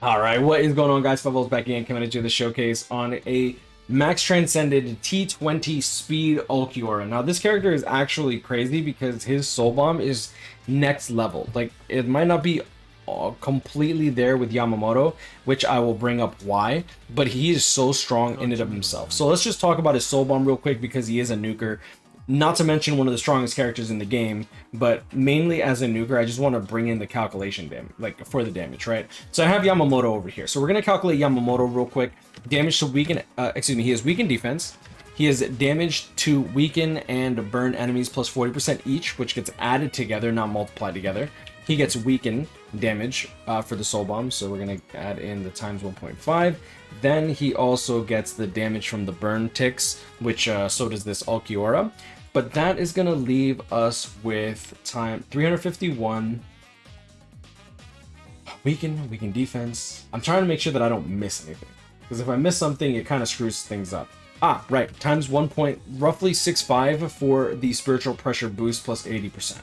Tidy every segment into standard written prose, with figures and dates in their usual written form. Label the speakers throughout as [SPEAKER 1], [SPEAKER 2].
[SPEAKER 1] All right, what is going on, guys? Fubbles back again, coming to do the showcase on a Max Transcended T20 Speed Ulquiorra. Now, this character is actually crazy because his soul bomb is next level. Like, it might not be completely there with Yamamoto, which I will bring up why, but he is so strong in and of himself. So let's just talk about his soul bomb real quick because he is a nuker. Not to mention one of the strongest characters in the game, but mainly as a nuker, I just want to bring in the calculation damage, like for the damage, right? So I have Yamamoto over here. So we're going to calculate Yamamoto real quick. Damage to weaken, he has weaken defense. He has damage to weaken and burn enemies plus 40% each, which gets added together, not multiplied together. He gets weaken damage for the soul bomb, so we're going to add in the times 1.5. Then he also gets the damage from the burn ticks, which so does this Ulquiorra. But that is going to leave us with time 351. Weaken defense. I'm trying to make sure that I don't miss anything, because if I miss something, it kind of screws things up. Ah, right. Times 1 point, roughly 6.5 for the spiritual pressure boost plus 80%.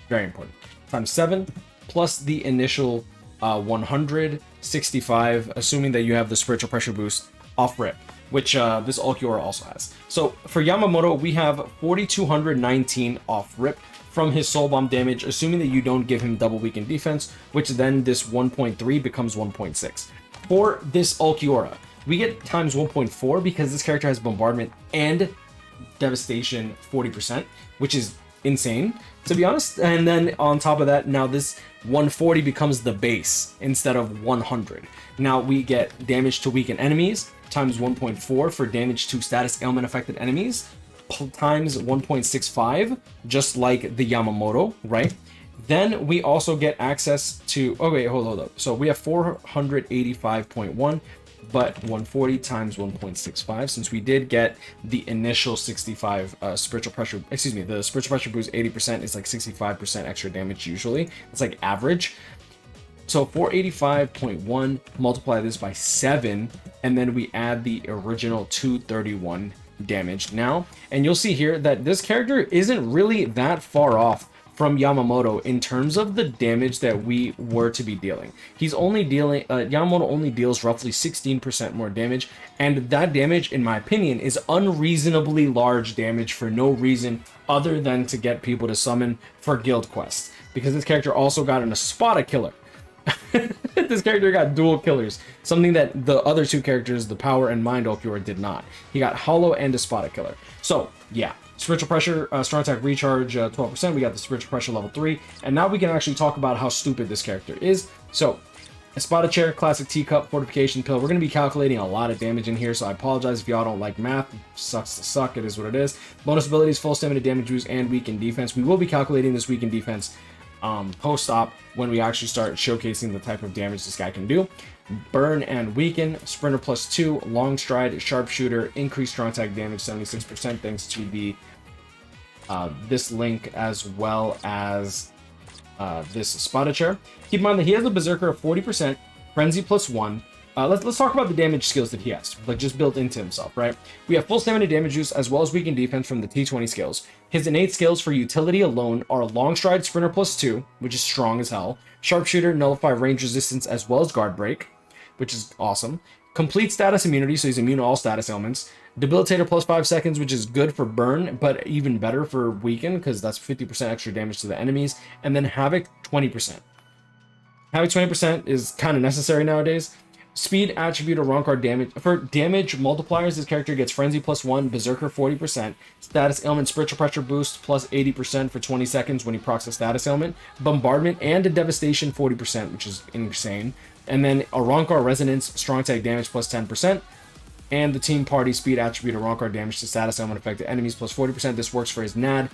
[SPEAKER 1] Very important. Times 7 plus the initial 165, assuming that you have the spiritual pressure boost off rip, which this Ulquiorra also has. So for Yamamoto, we have 4,219 off rip from his soul bomb damage, assuming that you don't give him double weaken defense, which then this 1.3 becomes 1.6. For this Ulquiorra, we get times 1.4 because this character has bombardment and devastation 40%, which is insane, to be honest. And then on top of that, now this 140 becomes the base instead of 100. Now we get damage to weaken enemies times 1.4 for damage to status ailment affected enemies times 1.65, just like the Yamamoto, right? Then we also get access to, oh wait, hold up. So we have 485.1, but 140 times 1.65, since we did get the initial 65 spiritual pressure, excuse me, the spiritual pressure boost 80% is like 65% extra damage usually. It's like average. So 485.1, multiply this by 7, and then we add the original 231 damage now. And you'll see here that this character isn't really that far off from Yamamoto in terms of the damage that we were to be dealing. He's only dealing, Yamamoto only deals roughly 16% more damage, and that damage, in my opinion, is unreasonably large damage for no reason other than to get people to summon for guild quests, because this character also got an Espada killer. This character got dual killers, something that the other two characters, the Power and Mind Ulquiorra, did not. He got Hollow and Espada killer. So yeah, spiritual pressure, strong attack recharge 12%. We got the spiritual pressure level 3, and now we can actually talk about how stupid this character is. So Espada chair, classic teacup, fortification pill. We're going to be calculating a lot of damage in here, so I apologize if y'all don't like math. It sucks to suck. It is what it is. Bonus abilities, full stamina damage boost, and weaken defense. We will be calculating this weaken defense post-op when we actually start showcasing the type of damage this guy can do. Burn and weaken, sprinter plus 2, long stride, sharpshooter, increased strong attack damage 76% thanks to the this link, as well as this Espada chair. Keep in mind that he has a berserker of 40%, frenzy plus 1. Let's talk about the damage skills that he has, like just built into himself, right? We have full stamina damage use as well as weaken defense from the T20 skills. His innate skills for utility alone are long stride, sprinter plus 2, which is strong as hell, sharpshooter, nullify range resistance, as well as guard break, which is awesome. Complete status immunity, so he's immune to all status ailments. Debilitator plus 5 seconds, which is good for burn, but even better for weaken, because that's 50% extra damage to the enemies. And then Havoc 20%. Havoc 20% is kind of necessary nowadays. Speed attribute of Ronkar damage. For damage multipliers, this character gets Frenzy plus 1, Berserker 40%, Status Ailment Spiritual Pressure Boost plus 80% for 20 seconds when he procs a Status Ailment, Bombardment and a Devastation 40%, which is insane. And then a Ronkar Resonance, Strong Attack Damage plus 10%, and the Team Party Speed attribute of Ronkar damage to Status Ailment affected enemies plus 40%. This works for his NAD,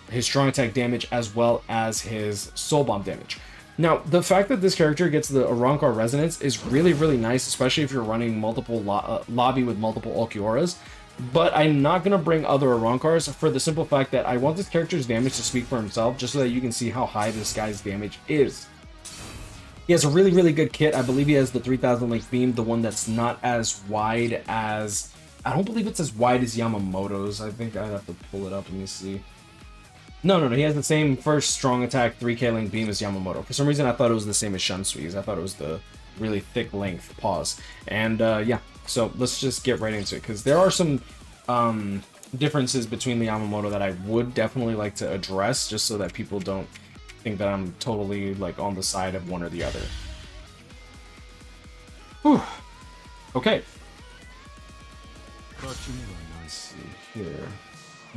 [SPEAKER 1] his Strong Attack damage, as well as his Soul Bomb damage. Now, the fact that this character gets the Ronkar Resonance is really, really nice, especially if you're running multiple lobby with multiple Ulquiorras. But I'm not going to bring other Ronkars for the simple fact that I want this character's damage to speak for himself, just so that you can see how high this guy's damage is. He has a really, really good kit. I believe he has the 3000 link beam, the one that's not as wide as... I don't believe it's as wide as Yamamoto's. I think I'd have to pull it up. Let me see. No, he has the same first strong attack 3k link beam as Yamamoto. For some reason, I thought it was the same as Shansui's. I thought it was the really thick length. Pause. And yeah, so let's just get right into it, because there are some differences between the Yamamoto that I would definitely like to address, just so that people don't think that I'm totally like on the side of one or the other. Whew. Okay. Let's see here.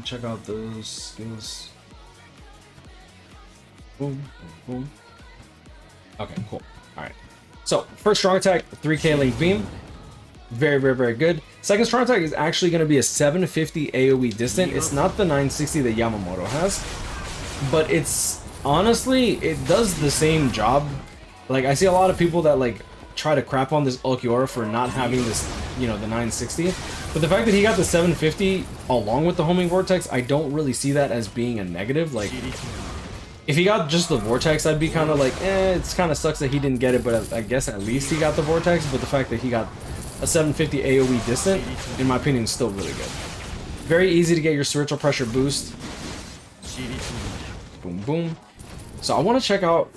[SPEAKER 1] Check out those skills. Boom, boom, boom. Okay, cool. All right. So first strong attack, 3k link beam. Very, very, very good. Second strong attack is actually going to be a 750 AoE distant. It's not the 960 that Yamamoto has, but it's honestly, it does the same job. Like, I see a lot of people that like try to crap on this Ulquiorra for not having this, you know, the 960. But the fact that he got the 750 along with the homing vortex, I don't really see that as being a negative. Like, if he got just the vortex, I'd be kind of like, it's kind of sucks that he didn't get it, but I guess at least he got the vortex. But the fact that he got a 750 AoE distant, in my opinion, is still really good. Very easy to get your spiritual pressure boost. Boom, boom. So I want to check out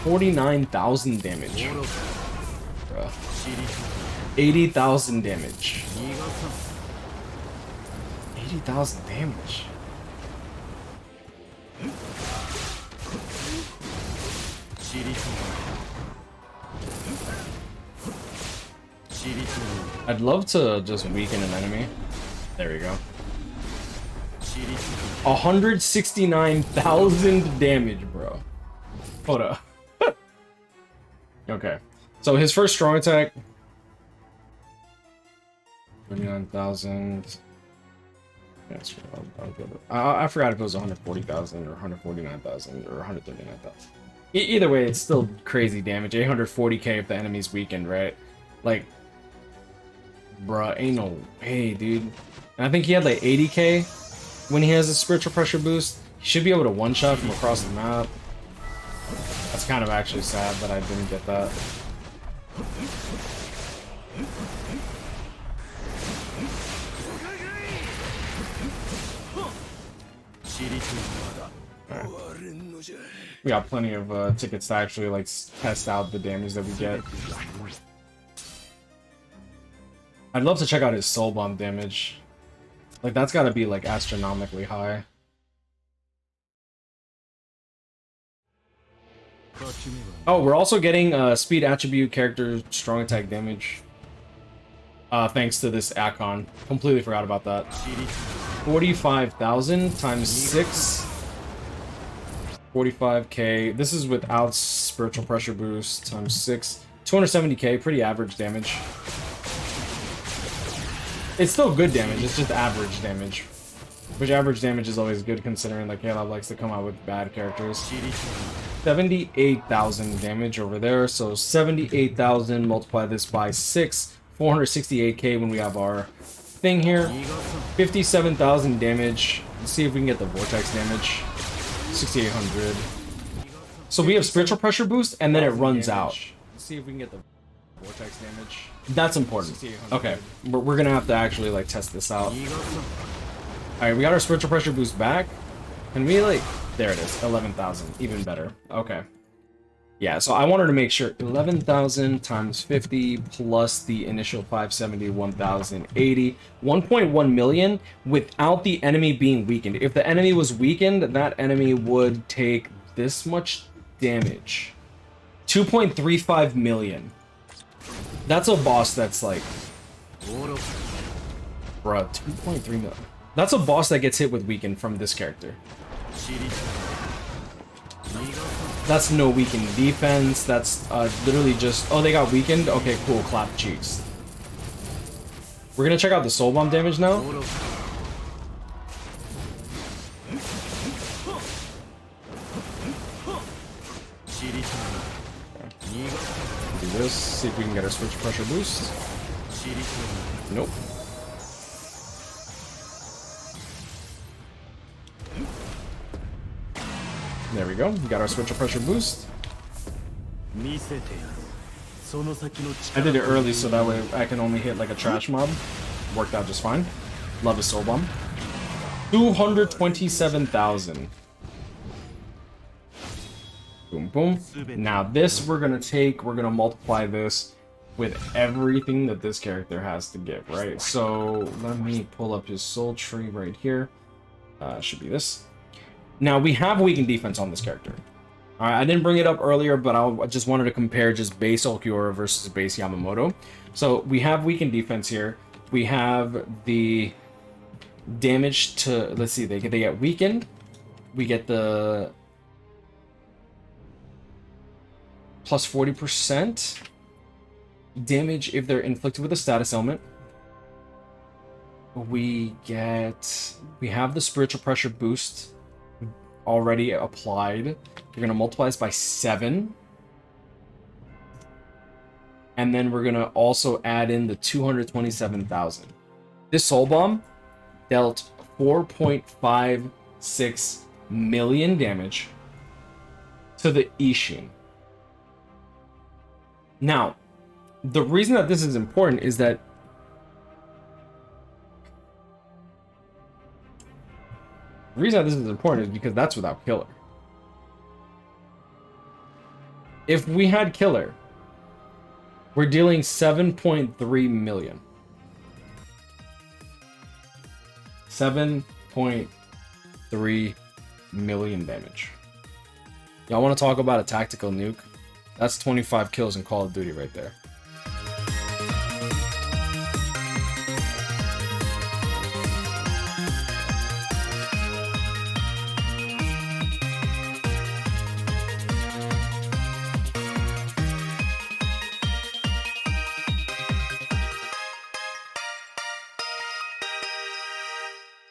[SPEAKER 1] 49,000 damage. Bruh. 80,000 damage. 80,000 damage. I'd love to just weaken an enemy. There we go. 169,000 damage, bro. Hold up. Okay. So his first strong attack. 29,000. Yes, I forgot if it was 140,000 or 149,000 or 139,000. Either way, it's still crazy damage. 840k if the enemy's weakened, right? Like, bruh, ain't no way, dude. And I think he had like 80k when he has a spiritual pressure boost. He should be able to one-shot from across the map. That's kind of actually sad that I didn't get that. Right. We got plenty of tickets to actually like test out the damage that we get. I'd love to check out his soul bomb damage. Like, that's got to be like astronomically high. Oh, we're also getting speed attribute character strong attack damage. Thanks to this Akon. Completely forgot about that. 45,000 times 6. 45k. This is without spiritual pressure boost times 6. 270k. Pretty average damage. It's still good damage. It's just average damage. Which average damage is always good considering like Caleb likes to come out with bad characters. 78,000 damage over there. So 78,000, multiply this by 6. 468k when we have our thing here. 57,000 damage. Let's see if we can get the vortex damage. 6,800. So we have spiritual pressure boost and then it runs out. Let's see if we can get the vortex damage. That's important. Okay, we're gonna have to actually like test this out. Alright, we got our spiritual pressure boost back. Can we like... There it is, 11,000. Even better. Okay. Yeah, so I wanted to make sure 11,000 times 50 plus the initial 570, 1,080, 1.1 million without the enemy being weakened. If the enemy was weakened, that enemy would take this much damage. 2.35 million. That's a boss that's like... Bruh, 2.3 million. That's a boss that gets hit with weakened from this character. That's no weakened defense. That's literally just... Oh, they got weakened? Okay, cool. Clap cheeks. We're gonna check out the soul bomb damage now. Do this. See if we can get our switch pressure boost. Nope. There we go. We got our switch pressure boost. I did it early so that way I can only hit like a trash mob. Worked out just fine. Love a soul bomb. 227,000. Boom, boom. Now this we're gonna multiply this with everything that this character has to give, right? So let me pull up his soul tree right here. Should be this. Now we have weakened defense on this character. All right, I didn't bring it up earlier, but I just wanted to compare just base Ulquiorra versus base Yamamoto. So we have weakened defense here. We have the damage to, let's see, they get weakened. We get the plus 40% damage if they're inflicted with a status ailment. We have the spiritual pressure boost already applied. We're gonna multiply this by 7. And then we're gonna also add in the 227,000. This soul bomb dealt 4.56 million damage to the Ishin. Now, the reason that this is important is that because that's without killer. If we had killer, we're dealing 7.3 million. 7.3 million damage. Y'all want to talk about a tactical nuke? That's 25 kills in Call of Duty right there.